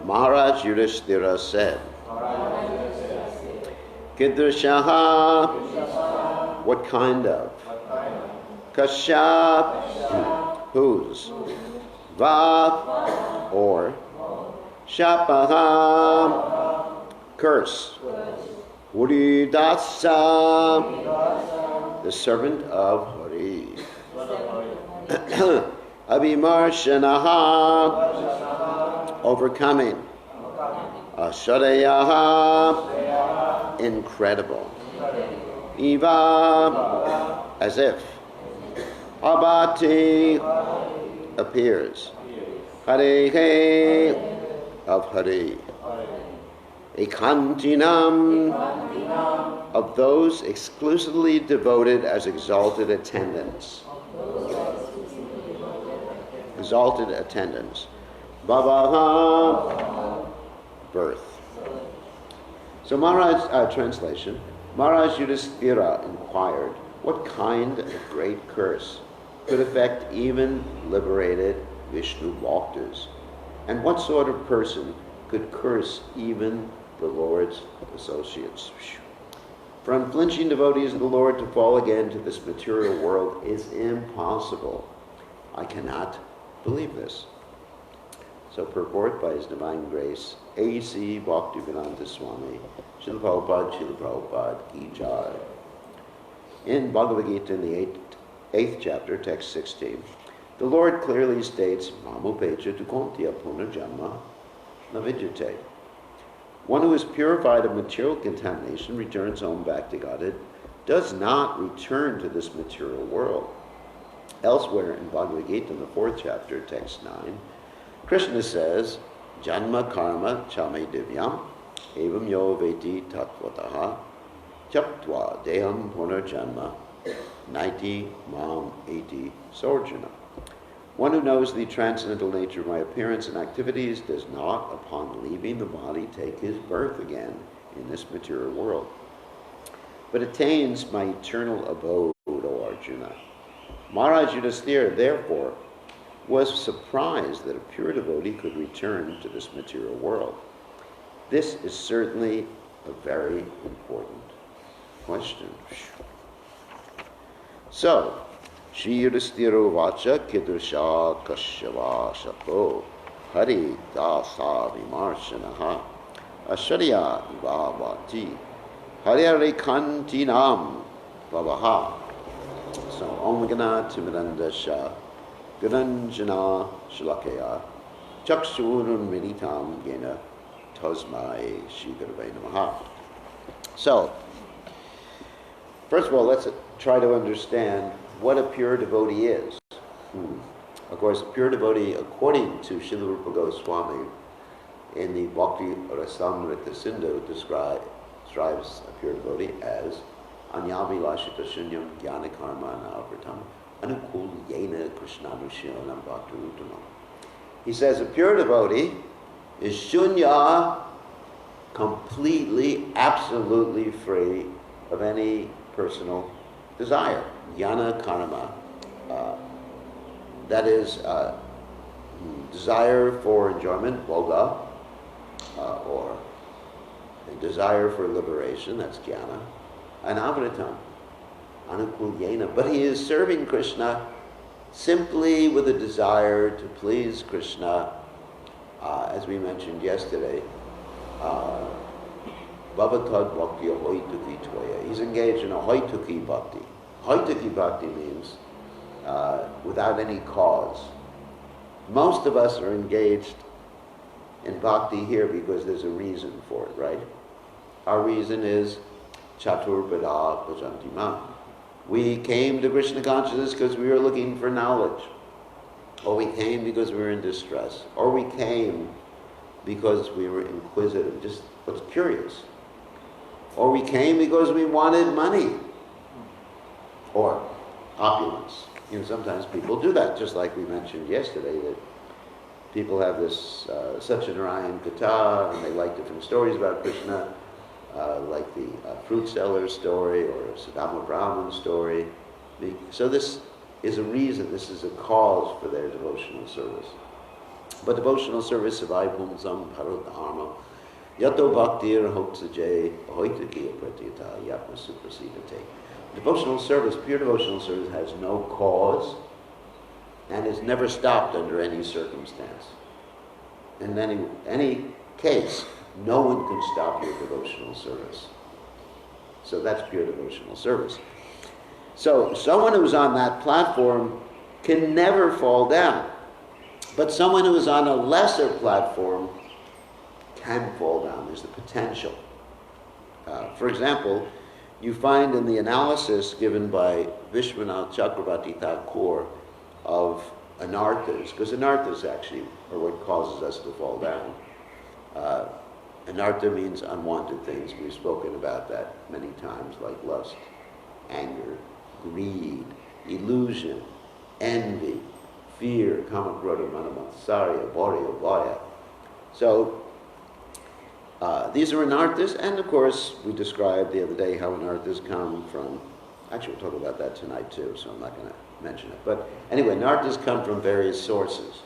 Maharaj Yudhishthira said, Kidrishaha, what kind of? Kashyap, whose? Va, or Shapaha, curse. Uridasa, the servant of Hari. Abhimarshanaha, overcoming. Ashadayaha, incredible. Eva, as if. Abati, appears. Hare, of Hari. Ekantinam, of those exclusively devoted as exalted attendants. Exalted attendants. Bhavaha, birth. So Maharaj, translation, Maharaj Yudhishthira inquired, what kind of great curse could affect even liberated Vishnu Bhaktas? And what sort of person could curse even the Lord's associates? For unflinching devotees of the Lord to fall again to this material world is impossible. I cannot believe this. So purport by His Divine Grace, A.C. Bhaktivedanta Swami, Srila Prabhupada, Ki Jai. In Bhagavad Gita, in the 8th chapter, text 16, the Lord clearly states, Mamupecha tu kontya punarjanma navidyate. One who is purified of material contamination returns home back to Godhead, does not return to this material world. Elsewhere in Bhagavad Gita, in the 4th chapter, text 9, Krishna says, Janma karma chame divyam evam yo veti tatvataha chaptva deham punarjanma naiti mam eti sorjana. One who knows the transcendental nature of my appearance and activities does not, upon leaving the body, take his birth again in this material world, but attains my eternal abode, O Arjuna. Maharaj Yudhishthira, therefore, was surprised that a pure devotee could return to this material world. This is certainly a very important question. So, Shri Yudhishthira Vacha Kidrisha Kashyava Shapo Hari Dasa Vimarshanaha Ashariya Vavati Hari Kantinam Vavaha. So, Om Gana Timidanda Shah Gananjana Shalakaya Chakshurun Minitam Gena Tasmai Shigurve Namaha. So, first of all, let's try to understand what a pure devotee is. Of course, a pure devotee, according to Srila Rupa Goswami, in the Bhakti Rasamrita Sindhu, describes a pure devotee as Anyavilashita Shunyam Jnana Karma Navratam Anukul Yena Krishnanushilanam Bhaktirutanam. He says a pure devotee is shunya, completely, absolutely free of any personal desire. Jnana karma, that is desire for enjoyment, bhoga, or a desire for liberation, that's jnana, and avritam, anukulyena. But he is serving Krishna simply with a desire to please Krishna, as we mentioned yesterday. Bhavatad bhakti hoituki tvaya. He's engaged in a hoituki bhakti. Hoituki bhakti means without any cause. Most of us are engaged in bhakti here because there's a reason for it, right? Our reason is Chaturpada Bhajanti Mam. We came to Krishna consciousness because we were looking for knowledge. Or we came because we were in distress. Or we came because we were inquisitive, just was curious. Or we came because we wanted money. Or opulence. You know, sometimes people do that, just like we mentioned yesterday, that people have this Satyanarayan Katha, and they like different stories about Krishna, like the fruit seller story or Sadama Brahman story. So this is a reason, this is a cause for their devotional service. But devotional service savai pumsam parot dharma yato bhaktir hotsaje hoitakiya pratyata yatma suprasidate. Devotional service, pure devotional service, has no cause and is never stopped under any circumstance. In any case, no one can stop your devotional service. So that's pure devotional service. So someone who's on that platform can never fall down. But someone who is on a lesser platform can fall down. There's the potential. For example, you find in the analysis given by Vishwanath Chakravarti Thakur of anarthas, because anarthas actually are what causes us to fall down. Anartha means unwanted things. We've spoken about that many times, like lust, anger, greed, illusion, envy, fear, kama, krodha, mana, matsarya, bodhya, vaya. So these are anarthas, and of course we described the other day how anarthas come from, actually we'll talk about that tonight too, so I'm not going to mention it. But anyway, anarthas come from various sources.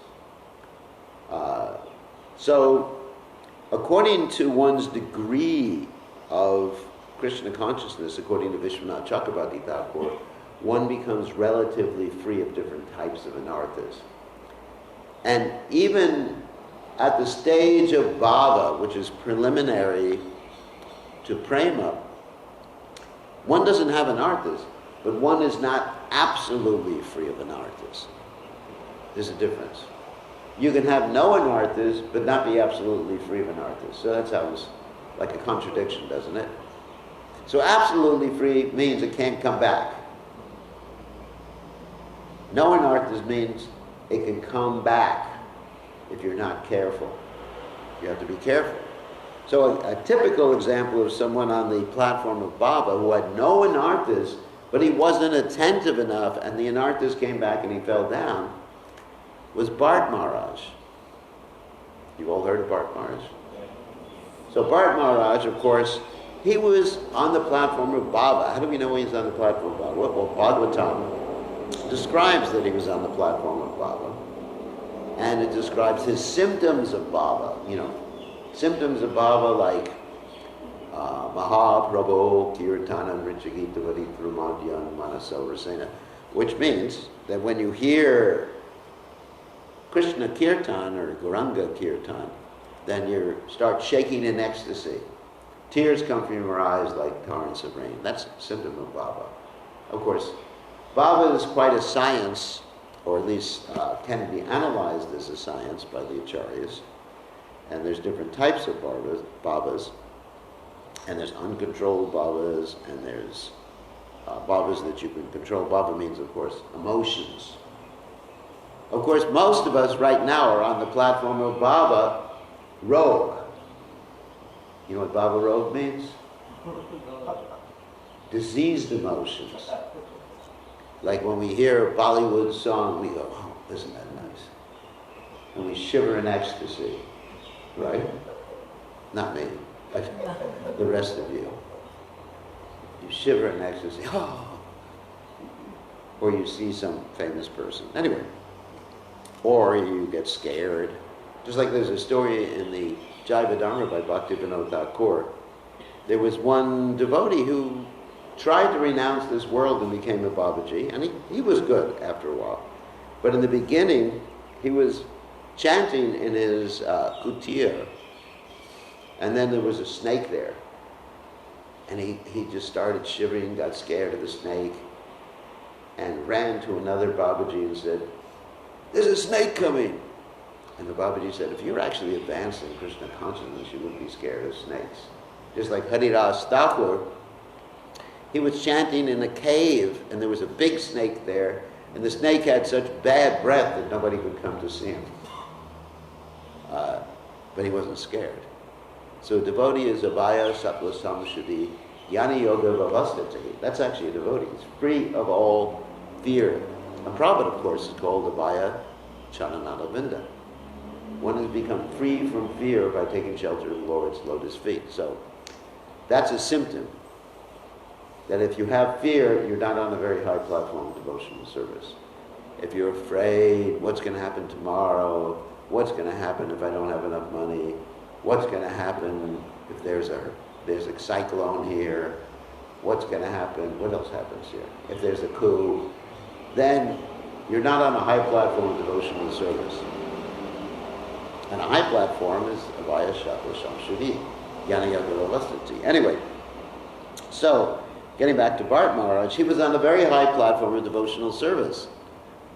So according to one's degree of Krishna consciousness, according to Vishwanath Chakravarti Thakur, one becomes relatively free of different types of anarthas. And even at the stage of bhava, which is preliminary to prema, one doesn't have anarthas, but one is not absolutely free of anarthas. There's a difference. You can have no anarthas, but not be absolutely free of anarthas. So that sounds like a contradiction, doesn't it? So absolutely free means it can't come back. No anarthas means it can come back if you're not careful. You have to be careful. So a typical example of someone on the platform of bhava who had no anarthas, but he wasn't attentive enough and the anarthas came back and he fell down, was Bharat Maharaj. You've all heard of Bharat Maharaj? So Bharat Maharaj, of course, he was on the platform of bhava. How do we know he's on the platform of bhava? Well, Bhagavatam describes that he was on the platform of bhava. And it describes his symptoms of bhava. Symptoms of bhava like Mahaprabho, Kirtana, Nrityagita, Vaditrumadyan, Manaso, Rasena, which means that when you hear Krishna Kirtan or Gauranga Kirtan, then you start shaking in ecstasy. Tears come from your eyes like torrents of rain. That's a symptom of bhava. Of course, bhava is quite a science, or at least can be analyzed as a science by the acharyas. And there's different types of bhavas. And there's uncontrolled bhavas, and there's bhavas that you can control. Bhava means, of course, emotions. Of course, most of us right now are on the platform of bhava rogue. You know what bhava rogue means? Diseased emotions. Like when we hear a Bollywood song, we go, oh, isn't that nice? And we shiver in ecstasy, right? Not me, but the rest of you. You shiver in ecstasy, oh! Or you see some famous person. Anyway. Or you get scared. Just like there's a story in the Jaiva Dharma by Bhaktivinoda Thakur. There was one devotee who tried to renounce this world and became a Babaji, and he was good after a while. But in the beginning, he was chanting in his kutir, and then there was a snake there. And he just started shivering, got scared of the snake, and ran to another Babaji and said, "There's a snake coming." And the Babaji said, if you're actually advancing Krishna consciousness, you wouldn't be scared of snakes. Just like Haridas Thakur, he was chanting in a cave, and there was a big snake there, and the snake had such bad breath that nobody could come to see him. But he wasn't scared. So a devotee is abhaya sattva samshuddhi yani yoga vavastati. That's actually a devotee. He's free of all fear. A Prabhupada, of course, is called abhaya chananada vinda. One has become free from fear by taking shelter of the Lord's lotus feet. So that's a symptom that if you have fear, you're not on a very high platform of devotional service. If you're afraid, what's going to happen tomorrow? what's going to happen if I don't have enough money? What's going to happen if there's a cyclone here? What's going to happen? What else happens here? If there's a coup, then you're not on a high platform of devotional service. And a high platform is Avaya Shakla Shamshuri, Yana Yagara Vastati. Anyway, so getting back to Bart Maharaj, he was on a very high platform of devotional service,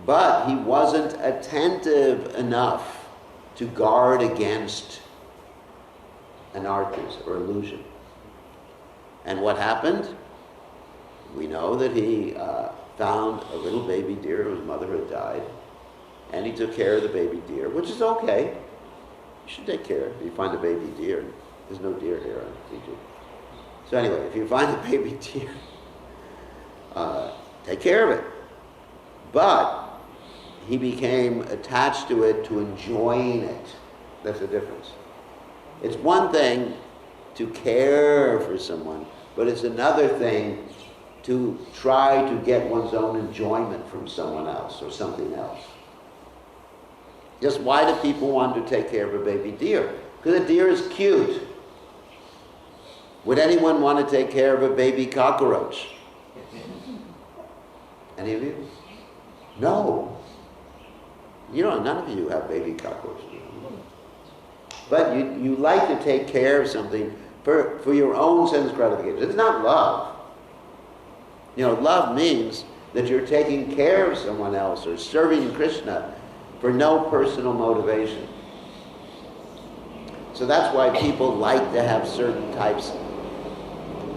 but he wasn't attentive enough to guard against anarthas or illusion. And what happened? We know that he found a little baby deer whose mother had died, and he took care of the baby deer, which is okay. You should take care. If you find a baby deer, there's no deer here on Fiji. So anyway, if you find a baby deer, take care of it. But he became attached to it, to enjoying it. That's the difference. It's one thing to care for someone, but it's another thing to try to get one's own enjoyment from someone else or something else. Just why do people want to take care of a baby deer? Because a deer is cute. Would anyone want to take care of a baby cockroach? Any of you? No. You know, none of you have baby cockroaches. But you like to take care of something for your own sense gratification. It's not love. You know, love means that you're taking care of someone else or serving Krishna for no personal motivation. So that's why people like to have certain types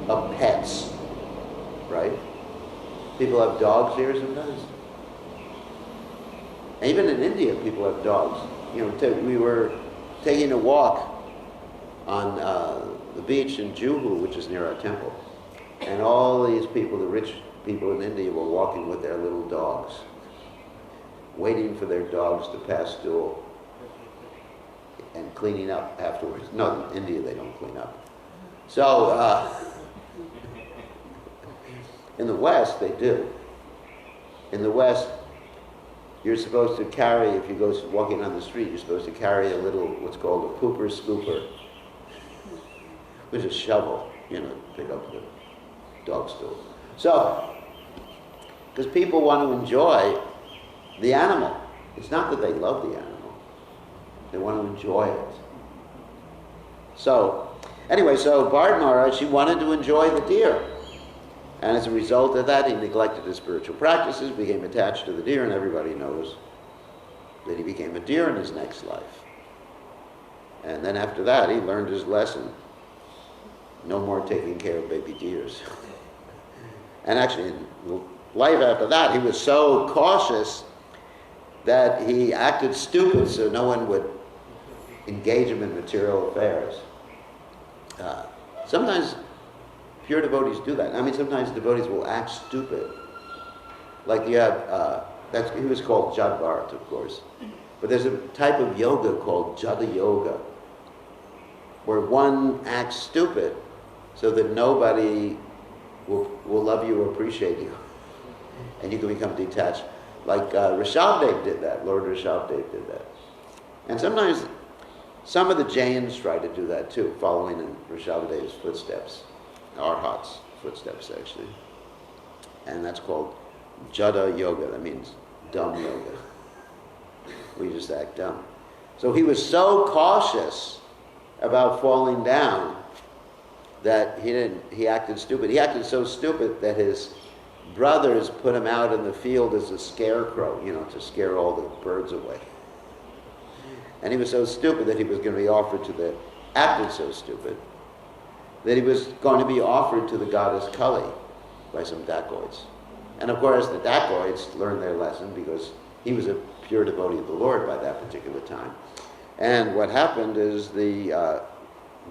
of pets, right? People have dogs here sometimes. Even in India, people have dogs. You know, we were taking a walk on the beach in Juhu, which is near our temple. And all these people, the rich people in India, were walking with their little dogs, waiting for their dogs to pass stool and cleaning up afterwards. No, in India they don't clean up. So, in the West, they do. In the West, you're supposed to carry, if you go walking on the street, you're supposed to carry a little, what's called a pooper scooper, which is a shovel, you know, to pick up the dog stool. So, because people want to enjoy the animal. It's not that they love the animal. They want to enjoy it. So, anyway, so Bart Maharaj, he wanted to enjoy the deer. And as a result of that, he neglected his spiritual practices, became attached to the deer, and everybody knows that he became a deer in his next life. And then after that, he learned his lesson. No more taking care of baby deers. And actually, in life after that, he was so cautious that he acted stupid so no one would engage him in material affairs. Sometimes pure devotees do that. I mean, sometimes devotees will act stupid. Like you have, he was called Jadbharat, of course. But there's a type of yoga called Jada Yoga, where one acts stupid so that nobody will love you or appreciate you. And you can become detached. Like Rishabdev did that. Lord Rishabdev did that. And sometimes some of the Jains try to do that too, following in Rishabdev's footsteps. Arhat's footsteps, actually. And that's called Jada Yoga. That means dumb yoga. We just act dumb. So he was so cautious about falling down that he acted stupid. He acted so stupid that his brothers put him out in the field as a scarecrow, you know, to scare all the birds away. And he was so stupid that he was going to be offered to acted so stupid, that he was going to be offered to the goddess Kali by some dacoits. And of course, the dacoits learned their lesson because he was a pure devotee of the Lord by that particular time. And what happened is the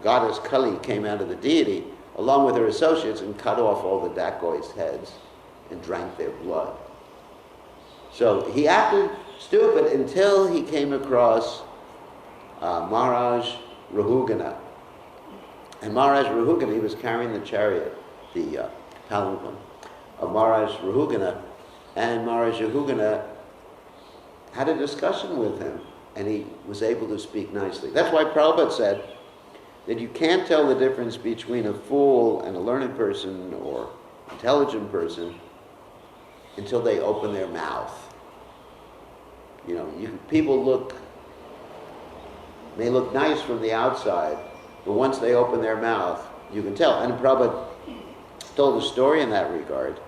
goddess Kali came out of the deity along with her associates and cut off all the dacoits' heads and drank their blood. So he acted stupid until he came across Maharaj Rahugana. And Maharaj Rahugana, he was carrying the chariot, the palanquin of Maharaj Rahugana, and Maharaj Rahugana had a discussion with him and he was able to speak nicely. That's why Prabhupada said that you can't tell the difference between a fool and a learned person or intelligent person until they open their mouth. You know, people may look nice from the outside, but once they open their mouth, you can tell. And Prabhupada told a story in that regard.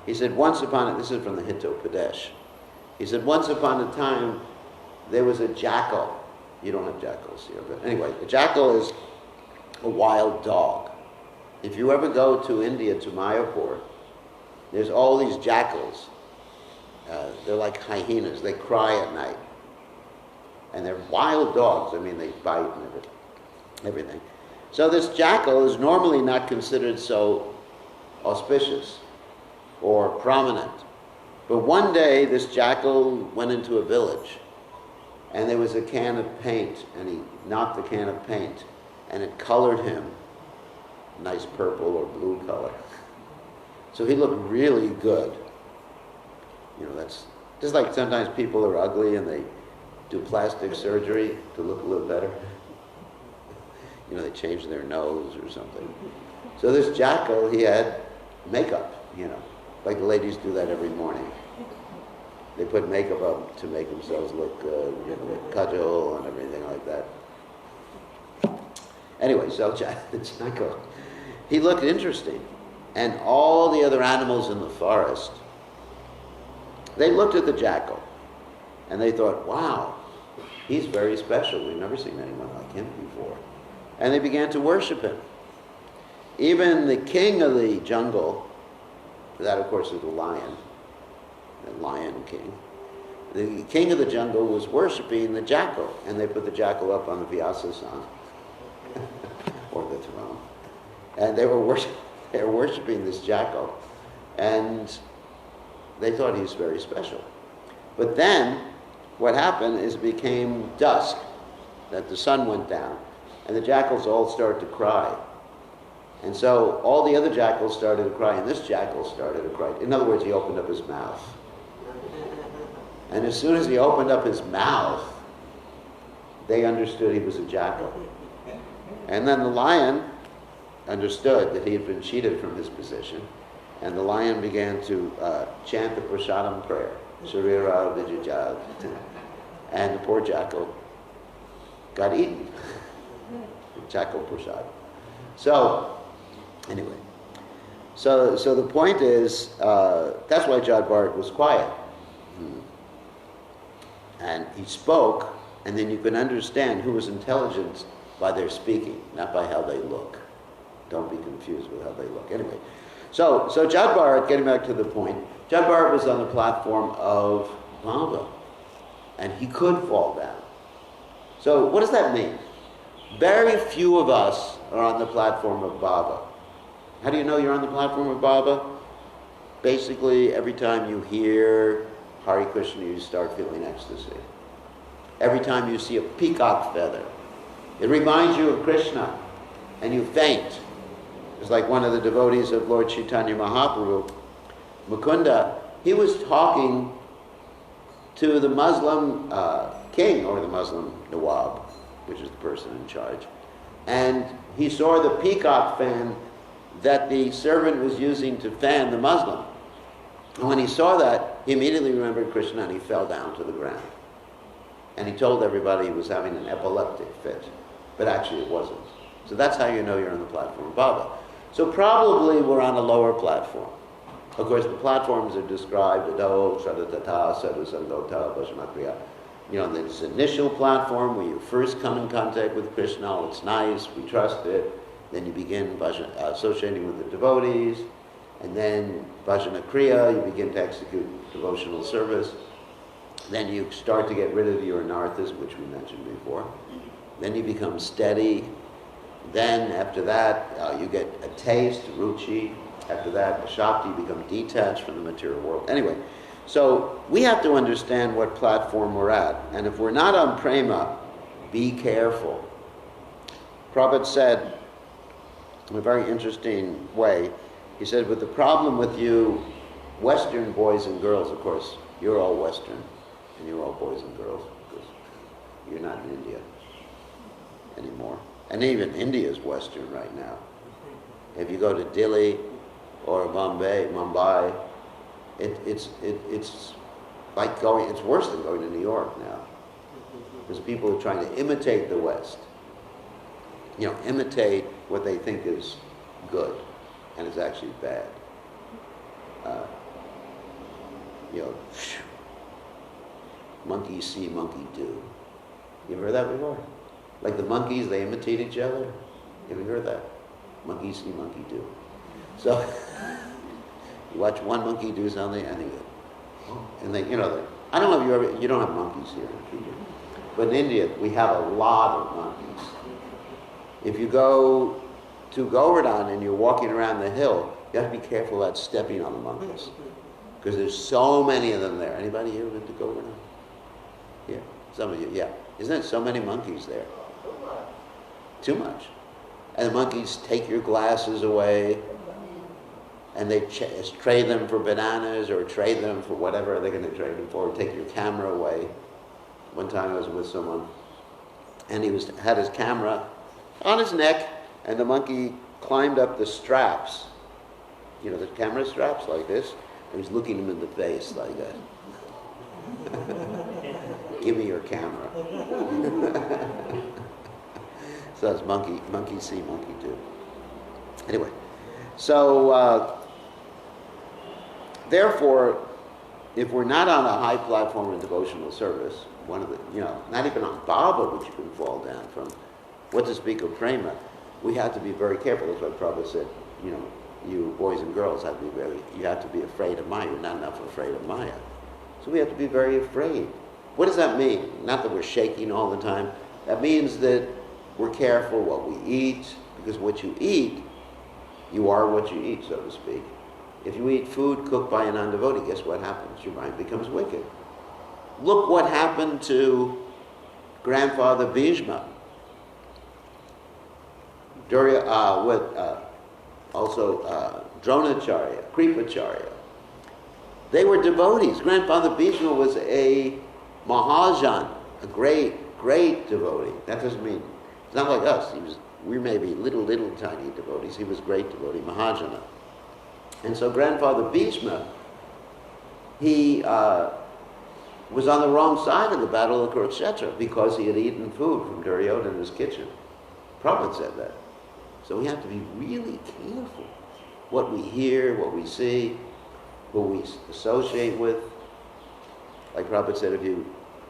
He said, this is from the Hitopadesh. He said, once upon a time, there was a jackal. You don't have jackals here, but anyway, a jackal is a wild dog. If you ever go to India, to Mayapur, there's all these jackals. They're like hyenas. They cry at night. And they're wild dogs. I mean, they bite and everything. So this jackal is normally not considered so auspicious or prominent. But one day, this jackal went into a village, and there was a can of paint, and he knocked the can of paint, and it colored him nice purple or blue color. So he looked really good. You know, that's just like sometimes people are ugly and they do plastic surgery to look a little better. You know, they change their nose or something. So this jackal, he had makeup, you know, like the ladies do that every morning. They put makeup up to make themselves look good, you know, like kajal and everything like that. Anyway, so the jackal, he looked interesting. And all the other animals in the forest, they looked at the jackal and they thought, wow, he's very special. We've never seen anyone like him before. And they began to worship him. Even the king of the jungle, that of course is the lion king. The king of the jungle was worshiping the jackal, and they put the jackal up on the Vyasa-san, or the throne. And they were worshiping this jackal, and they thought he was very special. But then, what happened is it became dusk, that the sun went down, and the jackals all started to cry. And so all the other jackals started to cry, and this jackal started to cry. In other words, he opened up his mouth. And as soon as he opened up his mouth, they understood he was a jackal. And then the lion understood that he had been cheated from his position, and the lion began to chant the prasadam prayer, Sharira Vijajad, and the poor jackal got eaten. Jackal prasad. So, anyway, so the point is, that's why Jad Bharat was quiet. And he spoke, and then you can understand who was intelligent by their speaking, not by how they look. Don't be confused with how they look. Anyway, so Jad Bharat, getting back to the point, Jad Bharat was on the platform of Baba, and he could fall down. So what does that mean? Very few of us are on the platform of Baba. How do you know you're on the platform of Baba? Basically, every time you hear Hare Krishna, you start feeling ecstasy. Every time you see a peacock feather, it reminds you of Krishna, and you faint. It's like one of the devotees of Lord Chaitanya Mahaprabhu, Mukunda. He was talking to the Muslim king, or the Muslim Nawab, which is the person in charge. And he saw the peacock fan that the servant was using to fan the Muslim. And when he saw that, he immediately remembered Krishna, and he fell down to the ground. And he told everybody he was having an epileptic fit. But actually it wasn't. So that's how you know you're on the platform of Baba. So probably we're on a lower platform. Of course, the platforms are described, Ado, Sadhatata, Sadhu Sangota, Bhajamakriya. You know, there's this initial platform where you first come in contact with Krishna. Oh, it's nice, we trust it. Then you begin associating with the devotees. And then Bhajana Kriya, you begin to execute devotional service. Then you start to get rid of your anarthas, which we mentioned before. Then you become steady. Then after that, you get a taste, ruchi. After that, shakti, you become detached from the material world. Anyway, so we have to understand what platform we're at. And if we're not on prema, be careful. Prabhupada said, in a very interesting way, he said, but the problem with you Western boys and girls, of course, you're all Western, and you're all boys and girls. you're not in India anymore. And even India is Western right now. If you go to Delhi or Mumbai, it's like going, it's worse than going to New York now. Because people are trying to imitate the West. You know, imitate what they think is good, and it's actually bad. You know, monkey see, monkey do. You ever heard that before? Like the monkeys, they imitate each other. You ever heard that? Monkey see, monkey do. So you watch one monkey do something, and they, you know, I don't know if you don't have monkeys here in India, but in India we have a lot of monkeys. If you go to Govardhan and you're walking around the hill, you have to be careful about stepping on the monkeys, because there's so many of them there. Anybody here been to Govardhan? Yeah, some of you, yeah. Isn't there so many monkeys there? Too much. And the monkeys take your glasses away, and they trade them for bananas or trade them for whatever they're going to trade them for, or take your camera away. One time I was with someone, and he had his camera on his neck, and the monkey climbed up the straps, you know, the camera straps like this, and he's looking him in the face like that. Give me your camera. So that's monkey see, monkey do. Anyway, so therefore, if we're not on a high platform in devotional service, one of the, you know, not even on Baba, which you can fall down from, what to speak of prema, we have to be very careful. That's why Prabhupada said, you know, you boys and girls have to be you have to be afraid of Maya. You're not enough afraid of Maya. So we have to be very afraid. What does that mean? Not that we're shaking all the time. That means that we're careful what we eat, because what you eat, you are what you eat, so to speak. If you eat food cooked by a non-devotee, guess what happens? Your mind becomes wicked. Look what happened to grandfather Bhishma. Dronacharya, Kripacharya. They were devotees. Grandfather Bhishma was a Mahajan, a great, great devotee. That doesn't mean, it's not like us. We may be little tiny devotees. He was a great devotee, Mahajana. And so grandfather Bhishma, he was on the wrong side of the battle of Kurukshetra because he had eaten food from Duryodhana's kitchen. Prabhupada said that. So we have to be really careful what we hear, what we see, who we associate with. Like Prabhupada said, if you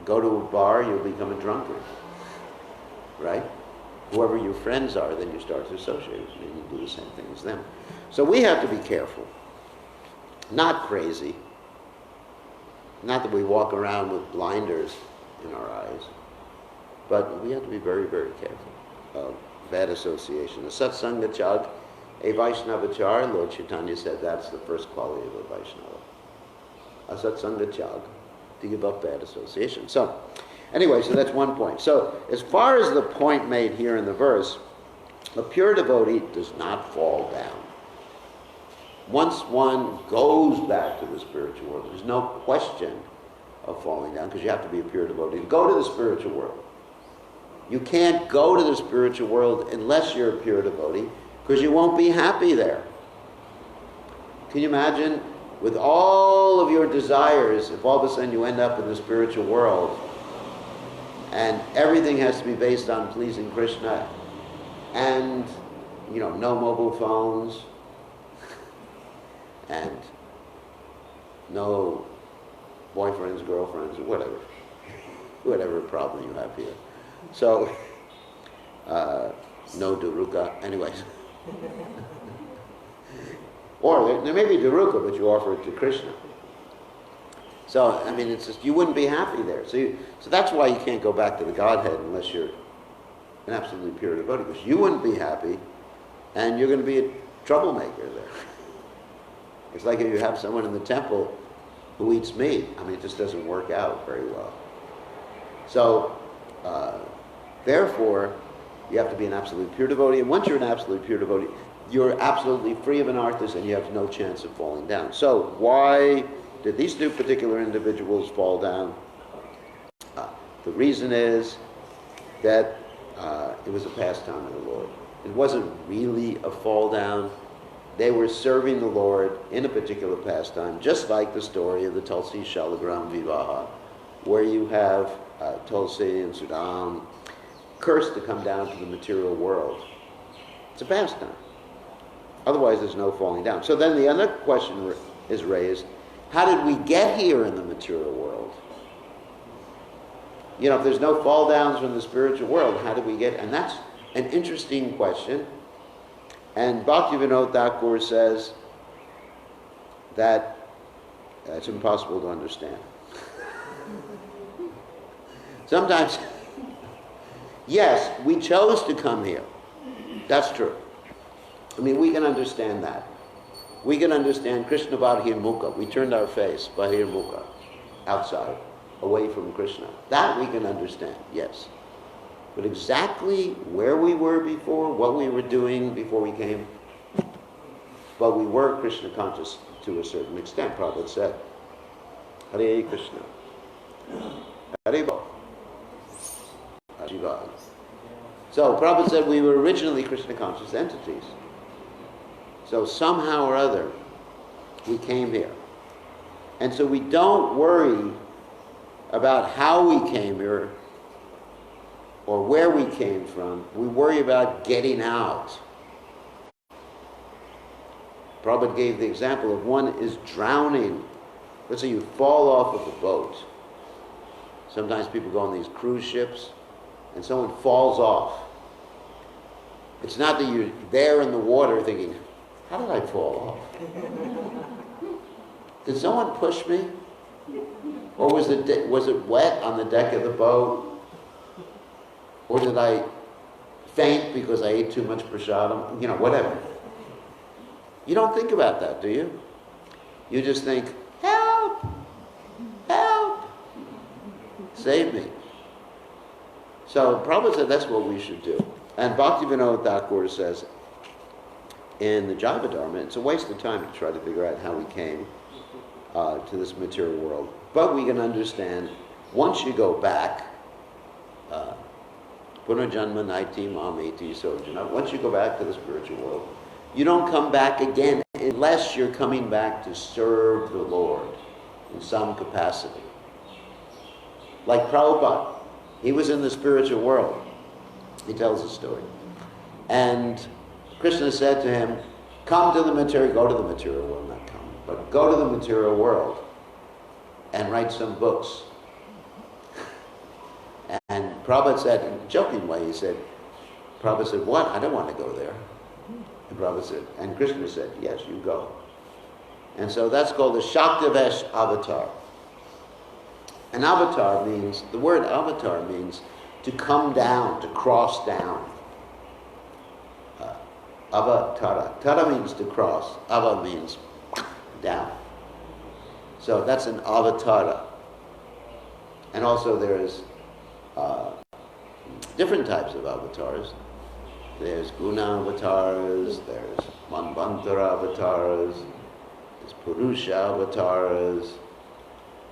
go to a bar, you'll become a drunkard, right? Whoever your friends are, then you start to associate with them, and you do the same thing as them. So we have to be careful, not crazy, not that we walk around with blinders in our eyes, but we have to be very, very careful of bad association. A satsangachag, a Vaishnavachar, Lord Chaitanya said that's the first quality of a Vaishnava. A satsangachag, to give up bad association. So, anyway, so that's one point. So, as far as the point made here in the verse, a pure devotee does not fall down. Once one goes back to the spiritual world, there's no question of falling down, because you have to be a pure devotee to go to the spiritual world. You can't go to the spiritual world unless you're a pure devotee, because you won't be happy there. Can you imagine, with all of your desires, if all of a sudden you end up in the spiritual world and everything has to be based on pleasing Krishna, and, you know, no mobile phones and no boyfriends, girlfriends, or whatever problem you have here. So, no Daruka, anyways. Or there may be Daruka, but you offer it to Krishna. So, I mean, it's just, you wouldn't be happy there. So that's why you can't go back to the Godhead unless you're an absolutely pure devotee, because you wouldn't be happy, and you're going to be a troublemaker there. It's like if you have someone in the temple who eats meat. I mean, it just doesn't work out very well. So, therefore, you have to be an absolute pure devotee, and once you're an absolute pure devotee, you're absolutely free of anarthas, and you have no chance of falling down. So, why did these two particular individuals fall down? The reason is that it was a pastime of the Lord. It wasn't really a fall down. They were serving the Lord in a particular pastime, just like the story of the Tulsi Shalagram Vivaha, where you have Tulsi and Sudam cursed to come down to the material world. It's a pastime. Otherwise, there's no falling down. So then the other question is raised, how did we get here in the material world? You know, if there's no fall downs from the spiritual world, how did we get? And that's an interesting question. And Bhaktivinoda Thakur says that it's impossible to understand. Sometimes, yes, we chose to come here. That's true. I mean, we can understand that. We can understand Krishna Bahirmukha. We turned our face, Bahirmukha, outside, away from Krishna. That we can understand, yes. But exactly where we were before, what we were doing before we came, but we were Krishna conscious to a certain extent, Prabhupada said. Hare Krishna. Hare Bol. Shiva. So Prabhupada said we were originally Krishna conscious entities. So somehow or other, we came here. And so we don't worry about how we came here or where we came from. We worry about getting out. Prabhupada gave the example of one is drowning. Let's say you fall off of a boat. Sometimes people go on these cruise ships and someone falls off. It's not that you're there in the water thinking, how did I fall off? Did someone push me? Or was it wet on the deck of the boat? Or did I faint because I ate too much prasadam? You know, whatever. You don't think about that, do you? You just think, help! Help! Save me. So Prabhupada said that's what we should do. And Bhaktivinoda Thakur says, in the Jaiva Dharma, it's a waste of time to try to figure out how we came to this material world. But we can understand, once you go back, Punarjanma Naiti Mameti Sojana, once you go back to the spiritual world, you don't come back again unless you're coming back to serve the Lord in some capacity. Like Prabhupada, he was in the spiritual world. He tells the story. And Krishna said to him, come to the material, go to the material world, not come, but go to the material world and write some books. And Prabhupada said, in a joking way, Prabhupada said, what? I don't want to go there. And Prabhupada said, and Krishna said, yes, you go. And so that's called the Shaktivesh avatar. An avatar means, the word avatar means to come down, to cross down. Avatara. Tara means to cross. Ava means down. So that's an avatara. And also there's different types of avatars. There's guna avatars, there's manvantara avatars, there's purusha avatars,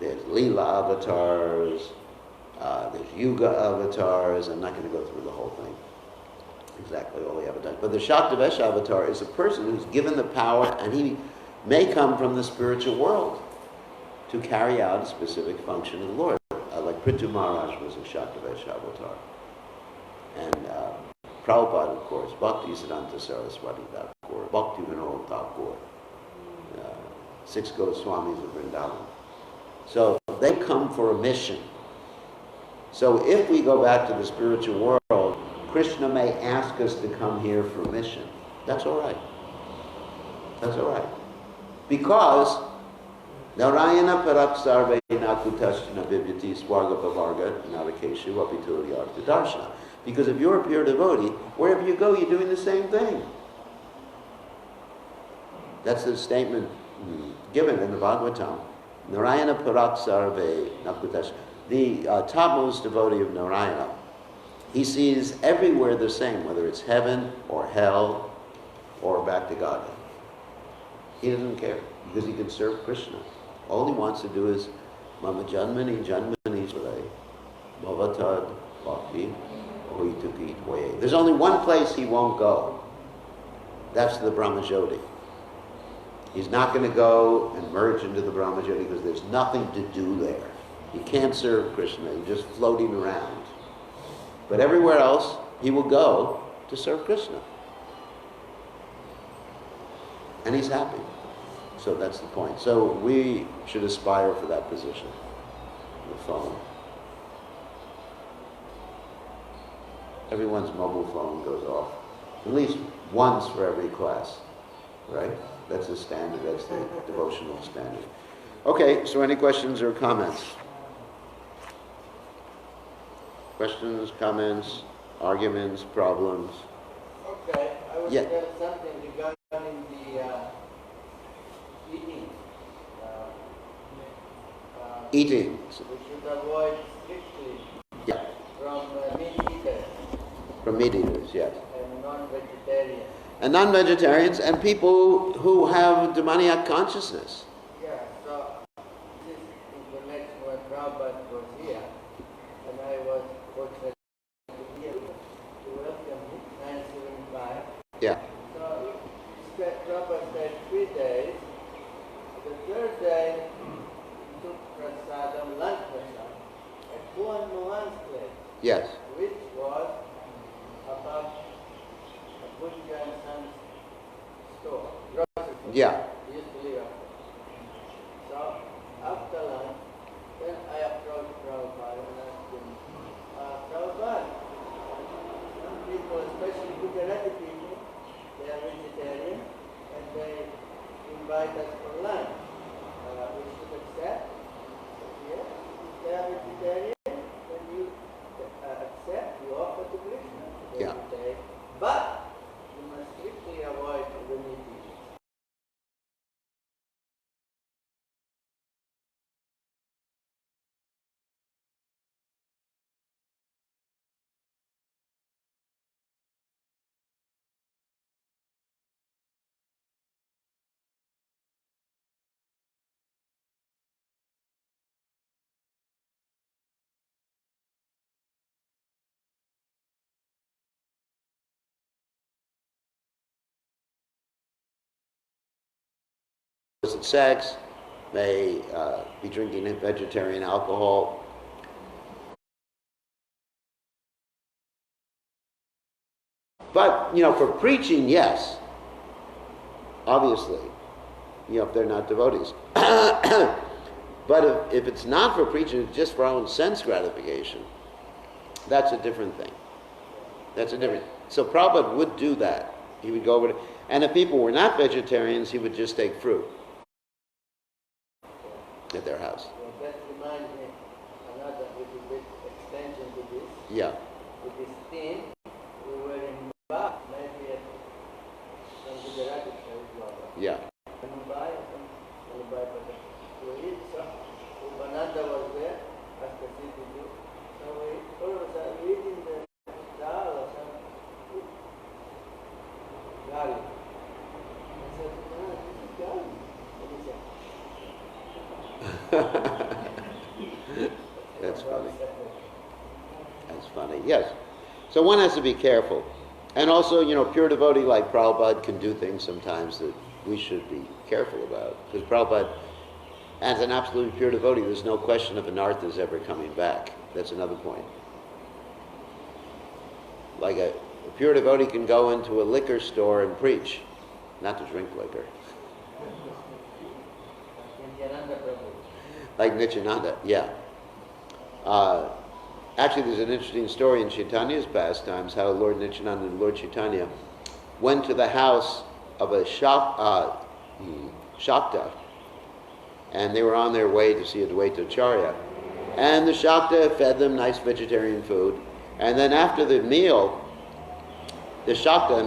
there's lila avatars, there's yuga avatars. I'm not going to go through the whole thing. Exactly all the avatars. But the Shaktivesh avatar is a person who's given the power, and he may come from the spiritual world to carry out a specific function of the Lord. Like Prithu Maharaj was a Shaktivesh avatar. And Prabhupada, of course, Bhakti Siddhanta Saraswati Thakur, Bhakti Vinod Thakur, 6 Goswamis of Vrindavan. So they come for a mission. So if we go back to the spiritual world, Krishna may ask us to come here for a mission. That's all right. That's all right. Because Narayana parak sarve nakutashna vivyati swarga pavarga narakeshu apituri artha darshana. Because if you're a pure devotee, wherever you go, you're doing the same thing. That's the statement given in the Bhagavatam. Narayana parak sarve nakutashna. The topmost devotee of Narayana, he sees everywhere the same, whether it's heaven or hell or back to Godhead. He doesn't care because he can serve Krishna. All he wants to do is Mama Janmani Janmani Swarai Bhavatad Bhakti There's only one place he won't go. That's the Brahmajyoti. He's not going to go and merge into the Brahmajyoti because there's nothing to do there. You can't serve Krishna. You're just floating around. But everywhere else, he will go to serve Krishna. And he's happy. So that's the point. So we should aspire for that position. The phone. Everyone's mobile phone goes off. At least once for every class. Right? That's the standard. That's the devotional standard. Okay, so any questions or comments? Questions, comments, arguments, problems? Okay, I was Yeah. tell something regarding the eating. Eating. We should avoid strictly Yeah. from meat eaters From meat eaters, yes. and non-vegetarians. And non-vegetarians and people who have demoniac consciousness. Yeah, so this is the next one. Prabhupada was here, and I was fortunate to be here to welcome him, 975. Yeah. So Prabhupada said 3 days. The third day, he took prasadam, lunch prasad, at Bhuvan Mohan's place, Yes. which was about a Butcher and Son's store, grocery store. Yeah. He used to live after. So after lunch, then I approached Prabhupada and asked him, Prabhupada, some people, especially Gujarati people, they are vegetarian and they invite us for lunch. We should accept. Yes, if they are vegetarian, then you accept, you offer to Krishna. They Yeah. will take. But you must strictly avoid the meat eaters. Sex, may be drinking vegetarian alcohol. But, for preaching, yes. Obviously. If they're not devotees. But if it's not for preaching, it's just for our own sense gratification, that's a different thing. So Prabhupada would do that. He would go over to, and if people were not vegetarians, he would just take fruit at their house. Well, that reminds me another little bit extension to this. Yeah. With this theme, we were in Mumbai, maybe at some Gujarati place. Yeah. In Mumbai, to eat. So Upananda was there, asked the city. So all of a sudden we eating the dal or some garlic. I said, this is garlic. And he said, That's funny. That's funny. Yes. So one has to be careful. And also, pure devotee like Prabhupada can do things sometimes that we should be careful about. Because Prabhupada, as an absolute pure devotee, there's no question of Anartha is ever coming back. That's another point. Like a pure devotee can go into a liquor store and preach, not to drink liquor. Like Nityananda, yeah. Actually, there's an interesting story in Chaitanya's pastimes, how Lord Nityananda and Lord Chaitanya went to the house of a Shakta, and they were on their way to see Advaita Acharya. And the Shakta fed them nice vegetarian food, and then after the meal, the Shakta,